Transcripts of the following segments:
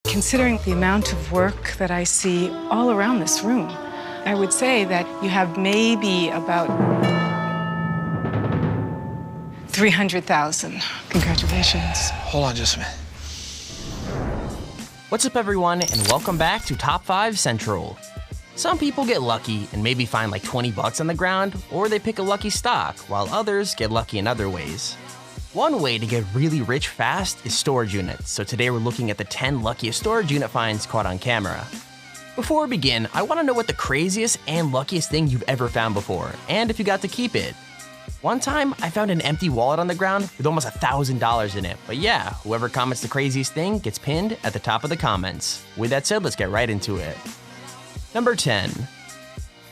Considering the amount of work that I see all around this room, I would say that you have maybe about 300,000. Congratulations. Hold on just a minute. What's up, everyone, and welcome back to Top 5 Central. Some people get lucky and maybe find like 20 bucks on the ground, or they pick a lucky stock, while others get lucky in other ways. One way to get really rich fast is storage units, so today we're looking at the 10 luckiest storage unit finds caught on camera. Before we begin, I want to know what the craziest and luckiest thing you've ever found before, and if you got to keep it. One time, I found an empty wallet on the ground with almost $1,000 in it, but yeah, whoever comments the craziest thing gets pinned at the top of the comments. With that said, let's get right into it. Number 10.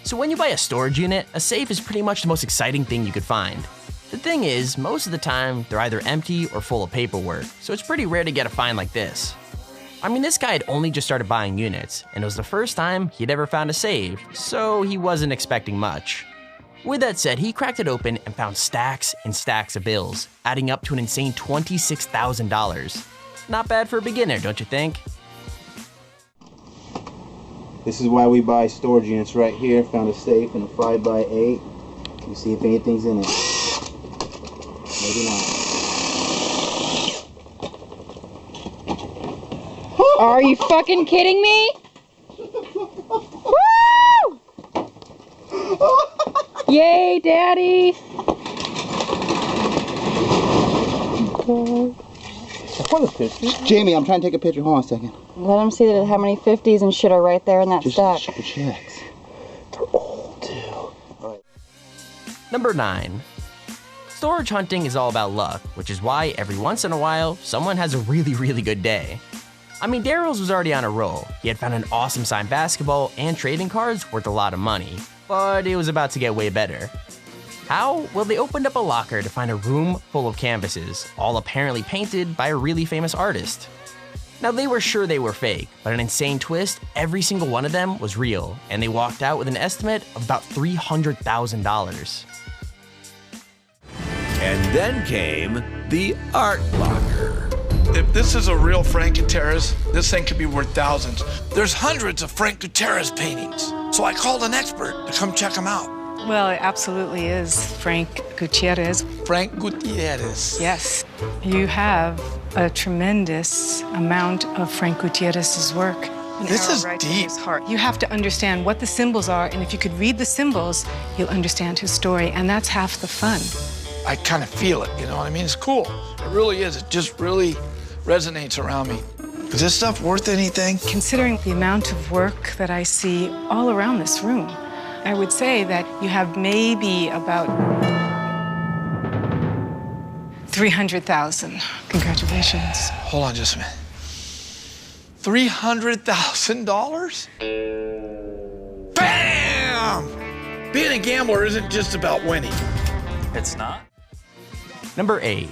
So when you buy a storage unit, a safe is pretty much the most exciting thing you could find. The thing is, most of the time, they're either empty or full of paperwork, so it's pretty rare to get a find like this. I mean, this guy had only just started buying units, and it was the first time he'd ever found a safe, so he wasn't expecting much. With that said, he cracked it open and found stacks and stacks of bills, adding up to an insane $26,000. Not bad for a beginner, don't you think? This is why we buy storage units right here. Found a safe in a 5x8. You see if anything's in it. Maybe not. Are you fucking kidding me? Woo! Yay, Daddy! Jamie, I'm trying to take a picture. Hold on a second. Let them see that how many 50s and shit are right there in that stack. Just checks. They're old, too. All right. Number 9. Storage hunting is all about luck, which is why every once in a while, someone has a really good day. I mean, Daryl's was already on a roll. He had found an awesome signed basketball and trading cards worth a lot of money, but it was about to get way better. How? Well, they opened up a locker to find a room full of canvases, all apparently painted by a really famous artist. Now, they were sure they were fake, but an insane twist, every single one of them was real, and they walked out with an estimate of about $300,000. And then came the art locker. If this is a real Frank Gutierrez, this thing could be worth thousands. There's hundreds of Frank Gutierrez paintings, so I called an expert to come check them out. Well, it absolutely is Frank Gutierrez. Frank Gutierrez. Yes. You have a tremendous amount of Frank Gutierrez's work. This is deep. His heart. You have to understand what the symbols are, and if you could read the symbols, you'll understand his story, and that's half the fun. I kind of feel it, you know what I mean? It's cool. It really is. It just really resonates around me. Is this stuff worth anything? Considering the amount of work that I see all around this room, I would say that you have maybe about 300,000. Congratulations. Hold on just a minute. $300,000? Bam! Being a gambler isn't just about winning. It's not. Number 8.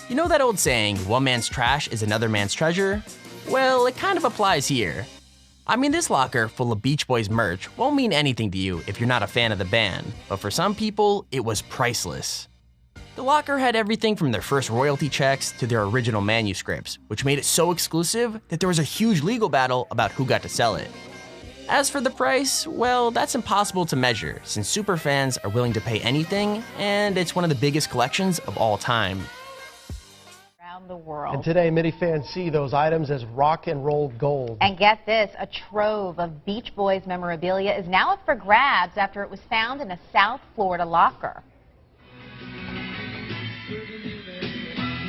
You know that old saying, one man's trash is another man's treasure? Well, it kind of applies here. I mean, this locker full of Beach Boys merch won't mean anything to you if you're not a fan of the band, but for some people, it was priceless. The locker had everything from their first royalty checks to their original manuscripts, which made it so exclusive that there was a huge legal battle about who got to sell it. As for the price, well, that's impossible to measure since superfans are willing to pay anything, and it's one of the biggest collections of all time. Around the world. And today, many fans see those items as rock and roll gold. And get this, a trove of Beach Boys memorabilia is now up for grabs after it was found in a South Florida locker.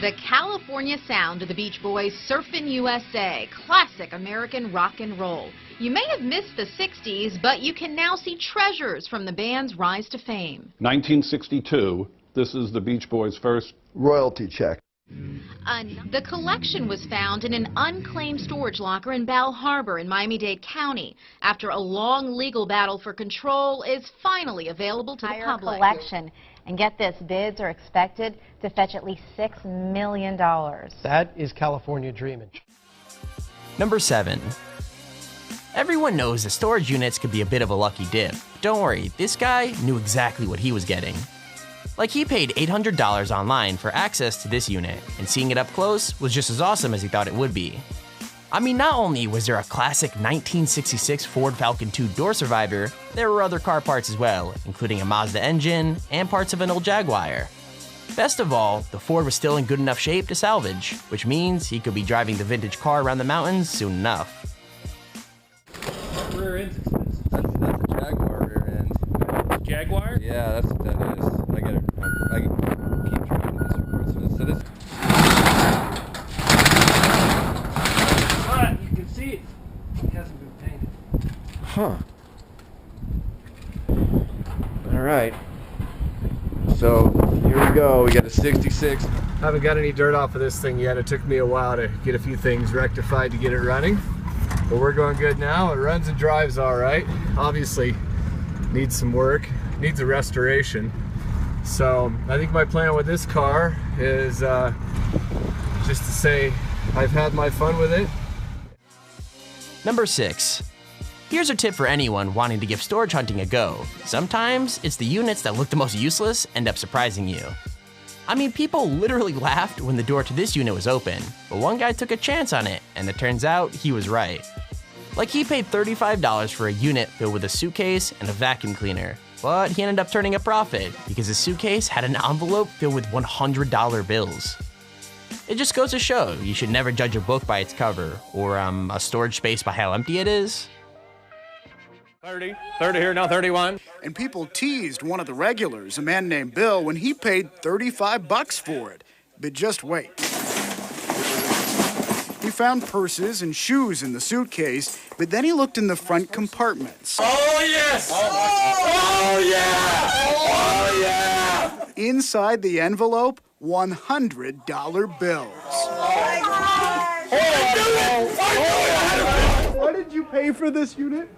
The California sound of the Beach Boys' Surfin' USA, classic American rock and roll. You may have missed the 60s, but you can now see treasures from the band's rise to fame. 1962, this is the Beach Boys' first Royalty check. The collection was found in an unclaimed storage locker in Bal Harbor in Miami-Dade County. After a long legal battle for control, is finally available to the public. Collection. And get this, bids are expected to fetch at least $6 million. That is California dreaming. Number 7. Everyone knows that storage units could be a bit of a lucky dip. Don't worry, this guy knew exactly what he was getting. Like, he paid $800 online for access to this unit, and seeing it up close was just as awesome as he thought it would be. I mean, not only was there a classic 1966 Ford Falcon 2 door survivor, there were other car parts as well, including a Mazda engine and parts of an old Jaguar. Best of all, the Ford was still in good enough shape to salvage, which means he could be driving the vintage car around the mountains soon enough. Rear end's expensive. That's a Jaguar rear end. Jaguar? Yeah, that's what that is. I keep track of this report. So this. Alright, you can see it. It hasn't been painted. Huh. Alright. So, here we go. We got a 66. Haven't got any dirt off of this thing yet. It took me a while to get a few things rectified to get it running. But we're going good now. It runs and drives all right. Obviously needs some work, needs a restoration. So I think my plan with this car is just to say I've had my fun with it. Number 6. Here's a tip for anyone wanting to give storage hunting a go. Sometimes it's the units that look the most useless end up surprising you. I mean, people literally laughed when the door to this unit was open, but one guy took a chance on it, and it turns out he was right. Like, he paid $35 for a unit filled with a suitcase and a vacuum cleaner, but he ended up turning a profit because his suitcase had an envelope filled with $100 bills. It just goes to show you should never judge a book by its cover, or a storage space by how empty it is. 30 here, now 31. And people teased one of the regulars, a man named Bill, when he paid $35 for it. But just wait. He found purses and shoes in the suitcase, but then he looked in the front compartments. Oh, yes! Oh, yeah! Oh, yeah! Inside the envelope, $100 bills. What did you pay for this unit?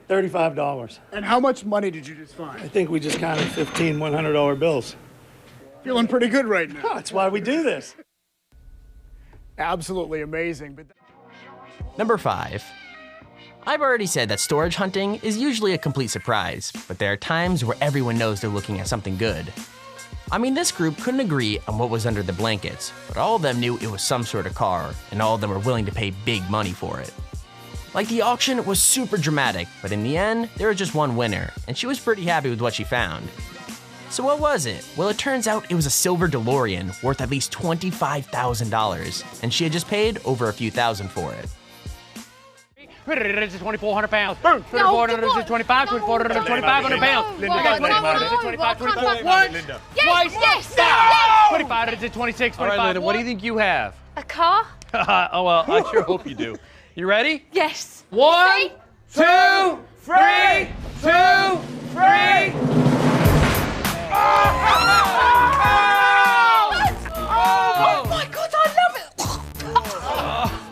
$35. And how much money did you just find? I think we just counted 15 $100 bills. Feeling pretty good right now. Oh, that's why we do this. Absolutely amazing. But Number 5. I've already said that storage hunting is usually a complete surprise, but there are times where everyone knows they're looking at something good. I mean, this group couldn't agree on what was under the blankets, but all of them knew it was some sort of car, and all of them were willing to pay big money for it. Like, the auction was super dramatic, but in the end, there was just one winner, and she was pretty happy with what she found. So what was it? Well, it turns out it was a silver DeLorean worth at least $25,000, and she had just paid over a few thousand for it. 2,400 pounds. 2,425, 2,425 pounds. I got 2,425, 24. Once, twice, yes. 25 to 26, 25. All right, Linda, what do you think you have? A car? Oh, well, I sure hope you do. You ready? Yes. 1, 2, 3, 2, 3. Oh my God, I love it.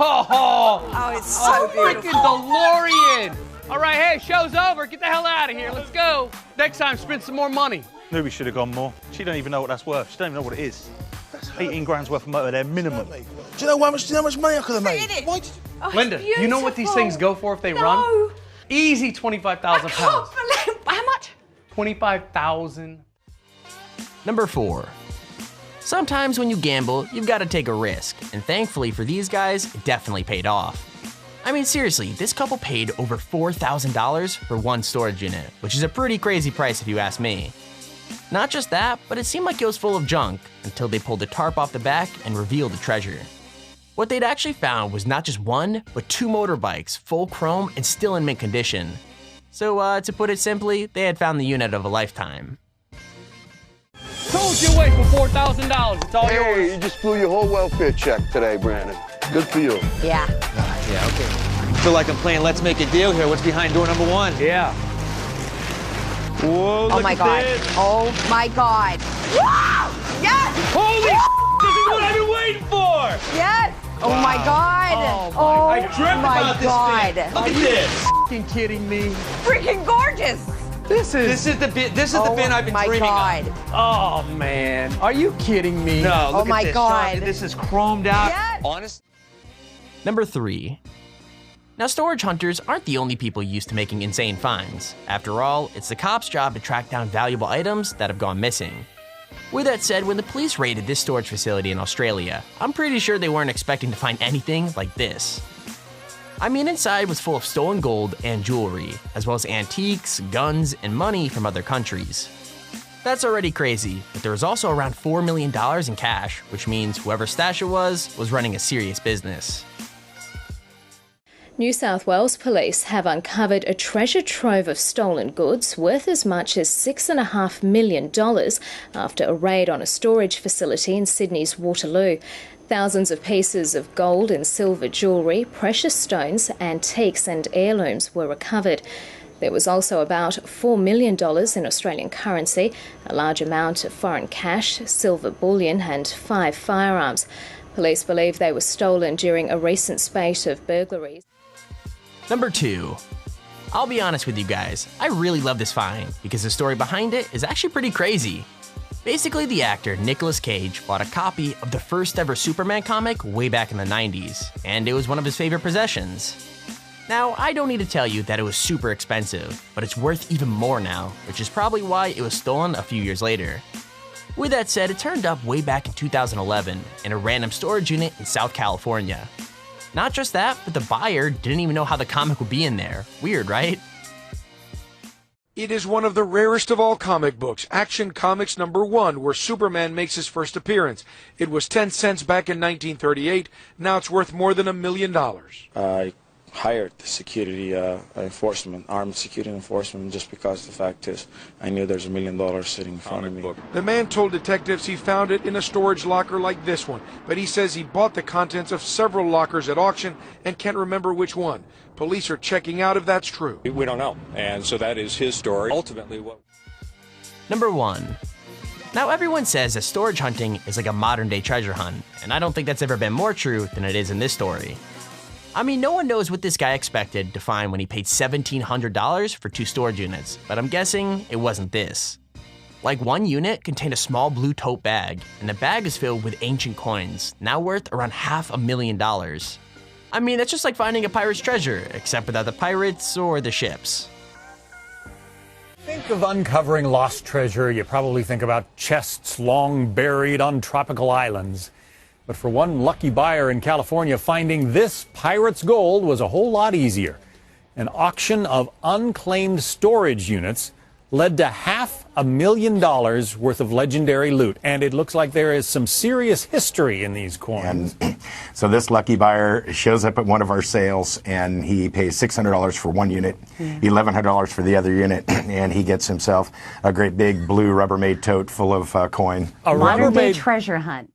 Oh, it's so beautiful. Freaking DeLorean. All right, hey, show's over. Get the hell out of here. Let's go. Next time, spend some more money. Knew we should have gone more. She don't even know what that's worth. She don't even know what it is. That's 18 grand's worth of motor there, minimum. Do you know how much money I could have made? Why did Linda, you know what these things go for if they run? Easy 25,000 pounds. How much? 25,000. Number 4. Sometimes when you gamble, you've got to take a risk, and thankfully for these guys, it definitely paid off. I mean, seriously, this couple paid over $4,000 for one storage unit, which is a pretty crazy price if you ask me. Not just that, but it seemed like it was full of junk until they pulled the tarp off the back and revealed the treasure. What they'd actually found was not just one, but 2 motorbikes, full chrome and still in mint condition. So to put it simply, they had found the unit of a lifetime. Told you away for $4,000. It's all yours. Hey, you just blew your whole welfare check today, Brandon. Good for you. Yeah. Yeah, okay. Feel like I'm playing Let's Make a Deal here. What's behind door number 1? Yeah. Whoa, Oh my God. Oh my God. Wow! Yes! Holy this is what I've been waiting for! Yes! Oh my God! Oh my I dreamt my about God. This thing. Look at this! Fucking kidding me. Freaking gorgeous! This is the bin I've been dreaming of. Oh man. Are you kidding me? No, look oh my at this. God. Sean, this is chromed out. Yes. Honest. Number 3. Now, storage hunters aren't the only people used to making insane finds. After all, it's the cops' job to track down valuable items that have gone missing. With that said, when the police raided this storage facility in Australia, I'm pretty sure they weren't expecting to find anything like this. I mean, inside was full of stolen gold and jewelry, as well as antiques, guns, and money from other countries. That's already crazy, but there was also around $4 million in cash, which means whoever stash it was running a serious business. New South Wales police have uncovered a treasure trove of stolen goods worth as much as $6.5 million after a raid on a storage facility in Sydney's Waterloo. Thousands of pieces of gold and silver jewellery, precious stones, antiques and heirlooms were recovered. There was also about $4 million in Australian currency, a large amount of foreign cash, silver bullion and 5 firearms. Police believe they were stolen during a recent spate of burglaries. Number 2. I'll be honest with you guys, I really love this find because the story behind it is actually pretty crazy. Basically, the actor Nicolas Cage bought a copy of the first ever Superman comic way back in the 90s, and it was one of his favorite possessions. Now, I don't need to tell you that it was super expensive, but it's worth even more now, which is probably why it was stolen a few years later. With that said, it turned up way back in 2011 in a random storage unit in South California. Not just that, but the buyer didn't even know how the comic would be in there. Weird, right? It is one of the rarest of all comic books, Action Comics #1, where Superman makes his first appearance. It was 10 cents back in 1938. Now it's worth more than $1 million. I hired the security enforcement, armed security enforcement, just because the fact is I knew there's $1 million sitting in front of me. The man told detectives he found it in a storage locker like this one, but he says he bought the contents of several lockers at auction and can't remember which one. Police are checking out if that's true. We don't know, and so that is his story. Ultimately, what... Number 1. Now, everyone says that storage hunting is like a modern-day treasure hunt, and I don't think that's ever been more true than it is in this story. I mean, no one knows what this guy expected to find when he paid $1,700 for 2 storage units, but I'm guessing it wasn't this. Like, one unit contained a small blue tote bag, and the bag is filled with ancient coins, now worth around $500,000. I mean, that's just like finding a pirate's treasure, except without the pirates or the ships. Think of uncovering lost treasure, you probably think about chests long buried on tropical islands. But for one lucky buyer in California, finding this pirate's gold was a whole lot easier. An auction of unclaimed storage units led to $500,000 worth of legendary loot. And it looks like there is some serious history in these coins. And so this lucky buyer shows up at one of our sales, and he pays $600 for one unit, $1,100 for the other unit, and he gets himself a great big blue Rubbermaid tote full of coin. A Rubbermaid treasure hunt.